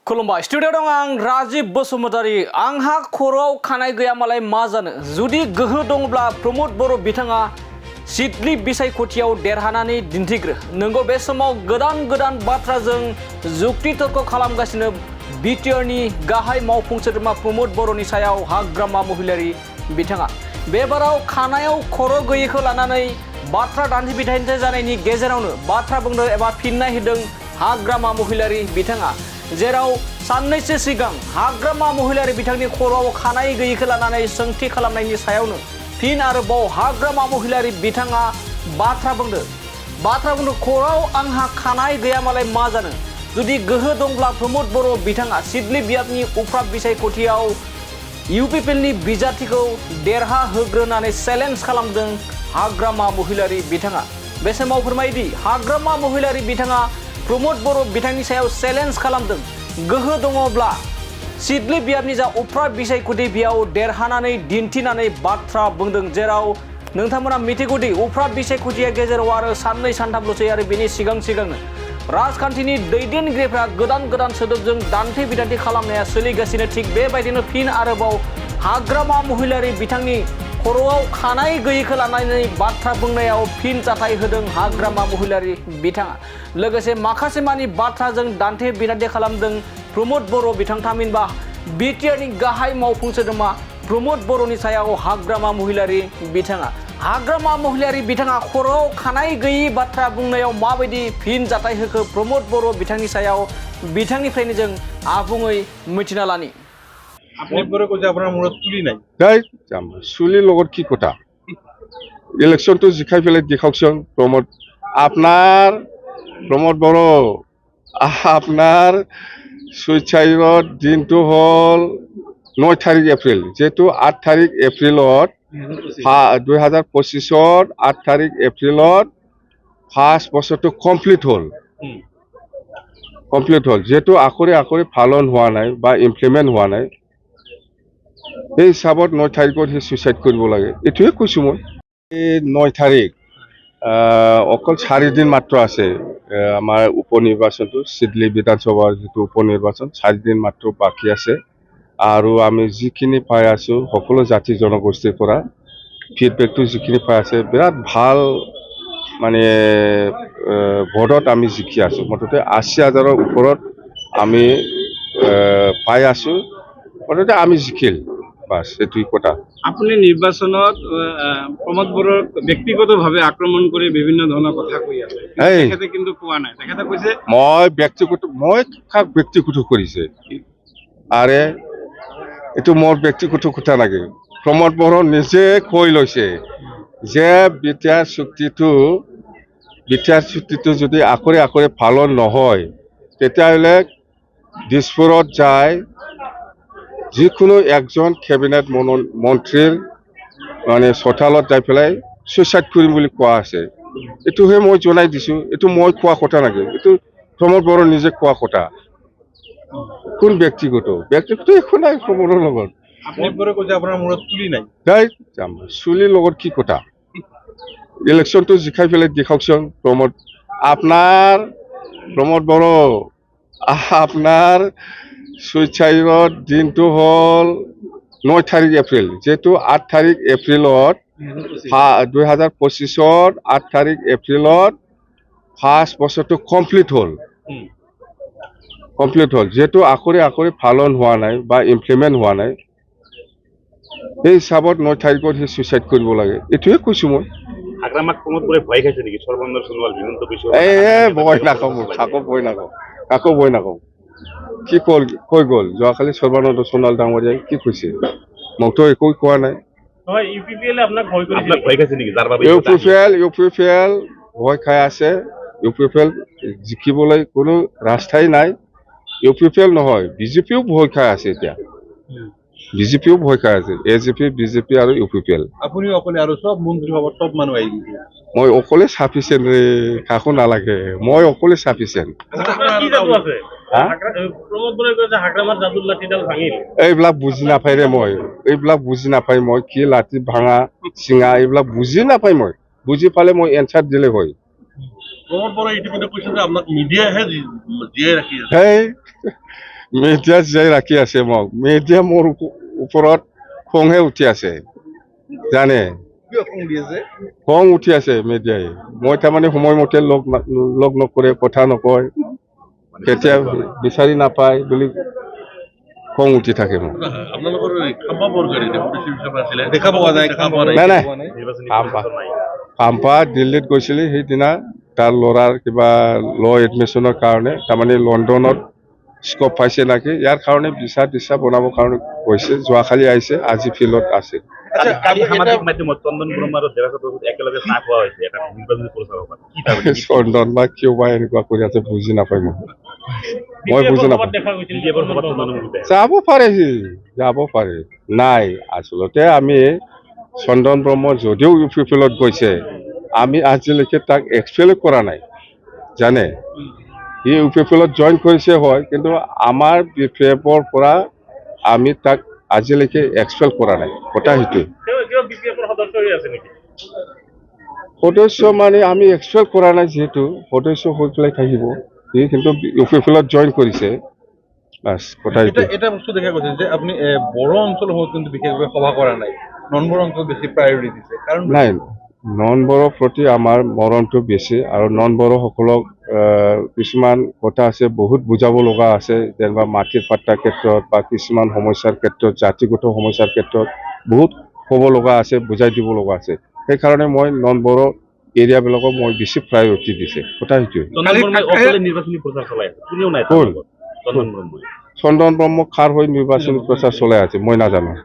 खुलुमबाय स्टुडिअ दं आं राजिब बसुमतारी आंहा खर'आव खानाय गैया मालाय मा जानो जुदि गोहो दंब्ला प्रमद बर' बिथाङा सिडली बिसायख'थियाव देरहानानै दिन्थिग्रो नंगौ बे समाव गोदान बाथ्राजों जुक्ति तर्क खालामगासिनो बिटिआरनि गाहाय मावफुं सोद्रोमा प्रमद बर'नि सायाव हाग्रामा महिलारी बिथाङा बेबाराव खानायाव खर' गैयैखौ लानानै बाथ्रा दान्थि-बिदान्थि जानायनि गेजेरावनो बाथ्रा बुंदों एबा फिननाय होदों हाग्रामा महिलारी बिथाङा जेराव साननैसो सिगां हाग्रामा महिलारी बिथांनि खर'आव खानाय गैयैखौ लानानै सोंथि खालामनायनि सायावनो फिन आरोबाव हाग्रामा महिलारी बिथाङा बाथ्रा बुंदों खर'आव आंहा खानाय गैया मालाय मा जानो जुदि गोहो दंब्ला प्रमद बर' बिथाङा सिडली बियाबनि उफ्राब बिसायख'थियाव इउपिपिएलनि बिजाथिखौ देरहा होग्रोनानै चेलेन्ज खालामदों हाग्रामा महिलारी बिथाङा बे समाव फोरमायदि हाग्रामा महिलारी बिथाङा प्रमद बर' बिथांनि सायाव चेलेन्ज खालामदों गोहो दङब्ला सिडली बियाबनि जा उफ्रा बिसायख'थि बेयाव देरहानानै दिन्थिनानै बाथ्रा बुंदों जेराव नोंथांमोना मिथिगौदि उफ्रा बिसायख'थिया गेजेराव आरो साननै सानथामल'सै आरो बेनि सिगांनो राजखान्थिनि दैदेनगिरिफ्रा गोदान सोदोबजों दान्थे-बिदान्थि खालामनाया सोलिगासिनो थिग बेबायदिनो फिन आरोबाव हाग्रामा महिलारी बिथांनि खर'आव खानाय गैयैखौ लानानै बाथ्रा बुंनायाव फिन जाथाय होदों हाग्रामा महिलारी बिथाङा लोगोसे माखासे मानि बाथ्राजों दान्थे-बिदान्थि खालामदों प्रमद बर' बिथां थामहिनबा बिटिआरनि गाहाय मावफुं सोद्रोमा प्रमद बर'नि सायाव हाग्रामा महिलारी बिथाङा खर'आव खानाय गैयि बाथ्रा बुंनायाव माबायदि फिन जाथाय होखो प्रमद बर' बिथांनि सायाव बिथांनिफ्रायनो जों आबुङै मिथिना लानि আপনি পরে কোজা আপনার মূৰত তুলি নাই তাই চুলিৰ লগত কি কথা ইলেকশ্যনটো জিকাই পেলাই দেখাওকচোন প্ৰমোদ বড়ো আপোনাৰ সুইচাইডৰ দিনটো হ'ল 9 তাৰিখ এপ্ৰিল যেহেতু 8 তাৰিখ এপ্ৰিলত 2025 8 তাৰিখ এপ্ৰিলত ফাৰ্ষ্ট বছৰটো কমপ্লিট হ'ল যেহেতু আখৰে পালন হোৱা নাই বা ইমপ্লিমেণ্ট হোৱা নাই এই হিচাপত 9 তাৰিখত সি সুইচাইড কৰিব লাগে এইটোৱে কৈছোঁ মই এই 9 তাৰিখ অকল 4 দিন মাত্ৰ আছে আমাৰ উপনিৰ্বাচনটো সিডলী বিধানসভাৰ যিটো উপনিৰ্বাচন 4 দিন মাত্ৰ বাকী আছে আৰু আমি যিখিনি পাই আছোঁ সকলো জাতি জনগোষ্ঠীৰ পৰা ফিডবেকটো যিখিনি পাই আছে বিৰাট ভাল মানে ভোটত আমি জিকি আছোঁ মুঠতে 80,000ৰ ওপৰত আমি পাই আছোঁ মুঠতে আমি জিকিল বাস এটুই কথা আপনি নির্বাচনত প্রমোদ বড়োর ব্যক্তিগতভাবে আক্রমণ করে বিভিন্ন ধরনের কথা কৈ আছে তেখেতে কিন্তু কোৱা নাই তেখেতে কৈছে মই কাক ব্যক্তিগত কৰিছে আৰে এইটো মোৰ ব্যক্তিগত কথা লাগে প্ৰমোদ বড়ো নিজে কৈ লৈছে যে বিটিআৰ চুক্তিটো যদি আখৰে পালন নহয় তেতিয়াহ'লে দিছপুৰত যায় যিকোনো একজন কেবিনেট মন্ত্ৰীৰ মানে চোতালত যাই পেলাই সুইচাইড কৰিম বুলি কোৱা আছে এইটোহে মই জনাই দিছোঁ এইটো মই কোৱা কথা নাগে এইটো প্ৰমোদ বড়ো নিজে কোৱা কথা কোন ব্যক্তিগত একো নাই প্ৰমোদৰ লগত আপনি পৰে কোজা আপনাৰ মূৰত তুলি নাই তাই চুলিৰ লগত কি কথা ইলেকশ্যনটো জিকাই পেলাই দেখাওকচোন প্ৰমোদ বড়ো আপোনাৰ সুইচাইডৰ দিনটো হ'ল 9 তাৰিখ এপ্ৰিল যেহেতু 8 তাৰিখ এপ্ৰিলত 2025 8 তাৰিখ এপ্ৰিলত ফাৰ্ষ্ট বছৰটো কমপ্লিট হ'ল যেহেতু আখৰে পালন হোৱা নাই বা ইমপ্লিমেণ্ট হোৱা নাই এই হিচাপত 9 তাৰিখত সি সুইচাইড কৰিব লাগে এইটোৱে কৈছোঁ মই হাগ্ৰামাক প্ৰমোদ বড়োৱে ভয় খাইছে নেকি সৰ্বানন্দ সোণোৱাল হিমন্ত বিশ্ব কাকো ভয় নাকওঁ কি কৈ গ'ল যোৱাকালি সৰ্বানন্দ সোণোৱাল ডাঙৰীয়াই কি কৈছে মোকতো একো কোৱা নাই ইউপিপিএল আপোনাক ভয় খাইছে নেকি যাৰ বাবে ইউপিপিএল ভয় খাই আছে ইউপিপিএল জিকিবলৈ কোনো ৰাস্তাই নাই ইউপিপিএল নহয় বিজেপিও ভয় খাই আছে এতিয়া বিজেপিও ভয় খাই আছে এজেপি বিজেপি আৰু ইউপিপিএল আপুনি অকলে আৰু সব মন্ত্ৰী সভাৰ সব মানুহ আহি গৈছে মই অকলে চাফিচিয়েণ্ট ৰে কাকো নালাগে মই অকলে চাফিচিয়েণ্ট এইবিলাক বুজি নাপায় ৰে মই কি লাঠি ভাঙা চিঙা এইবিলাক বুজি নাপায় মই বুজি পালে মই এনচাৰ দিলে হয় প্ৰমোদ বড়োৱে ইতিমধ্যে কৈছে যে আপোনাক মিডিয়াহে জীয়াই ৰাখি আছে মিডিয়া জীয়াই ৰাখি আছে মোক মিডিয়া মোৰ ওপৰত খংহে উঠি আছে জানে খং উঠি আছে মিডিয়াই মই তাৰমানে সময়মতে লগ নকৰে কথা নকয় কেতিয়া বিচাৰি নাপায় বুলি খং উঠি থাকে মোৰ নাই নাই নিৰ্বাচনী কাম্পা প্ৰচাৰ নাই কাম্পা দিল্লীত গৈছিলে সেইদিনা তাৰ ল'ৰাৰ কিবা ল' এডমিশ্যনৰ কাৰণে তাৰমানে লণ্ডনত স্কপ পাইছে নেকি ইয়াৰ কাৰণে দিছা বনাবৰ কাৰণে গৈছে যোৱাকালি আহিছে আজি ফিল্ডত আছে কালি সামাজিক মাধ্যমত চন্দন ব্ৰহ্মা আৰু দেৱাশীষ বসুক একেলগে চাহ খোৱা হৈছে এটা নিৰ্বাচনী প্ৰচাৰৰ কাৰণে কি ভাবে চন্দন বা কিয় বা এনেকুৱা কৰি আছে বুজি নাপায় মই বুজি নাপাওঁ বিজেপিৰ সভাত চন্দন ব্ৰহ্মাই যাব পাৰে নাই আচলতে আমি চন্দন ব্ৰহ্ম যদিও ইউ পি ফিল্ডত গৈছে আমি আজিলৈকে তাক এক্সপেল কৰা নাই জানে সি ইউ পি ফিল্ডত জইন কৰিছে হয় কিন্তু আমাৰ বি পি এফৰ পৰা আমি তাক আজিলৈকে এক্সপেল কৰা নাই কথা সেইটোৱে কিয় বিজেপিৰ সদস্য হৈ আছে নেকি সদস্য মানে আমি এক্সপেল কৰা নাই যিহেতু সদস্য হৈ পেলাই থাকিব সি কিন্তু ইউ পি ফিল্ডত জইন কৰিছে বাছ কথা এইটো এটা বস্তু দেখা গৈছে যে আপুনি বড়ো অঞ্চল হোৱা কিন্তু বিশেষভাৱে সভা কৰা নাই নন বড়ো অঞ্চল বেছি প্ৰায়ৰিটি দিছে কাৰণ নাই নন বড়োৰ প্ৰতি আমাৰ মৰণটো বেছি আৰু নন বড়োসকলক কিছুমান কথা আছে বহুত বুজাব লগা আছে যেনিবা মাটিৰ পাট্টাৰ ক্ষেত্ৰত বা কিছুমান সমস্যাৰ ক্ষেত্ৰত জাতিগত সমস্যাৰ ক্ষেত্ৰত বহুত ক'ব লগা আছে বুজাই দিব লগা আছে সেইকাৰণে মই নন বড়ো এৰিয়াবিলাকক মই বেছি প্ৰায়ৰিটি দিছে কথা সেইটোৱে চন্দন ব্ৰহ্মাই অকলে নিৰ্বাচনী প্ৰচাৰ চলাই আছে কোনেও নাই তাৰ কোন? লগত চন্দন ব্ৰহ্মাই চন্দন ব্ৰহ্ম খাৰ হৈ নিৰ্বাচনী প্ৰচাৰ চলাই আছে মই নাজানো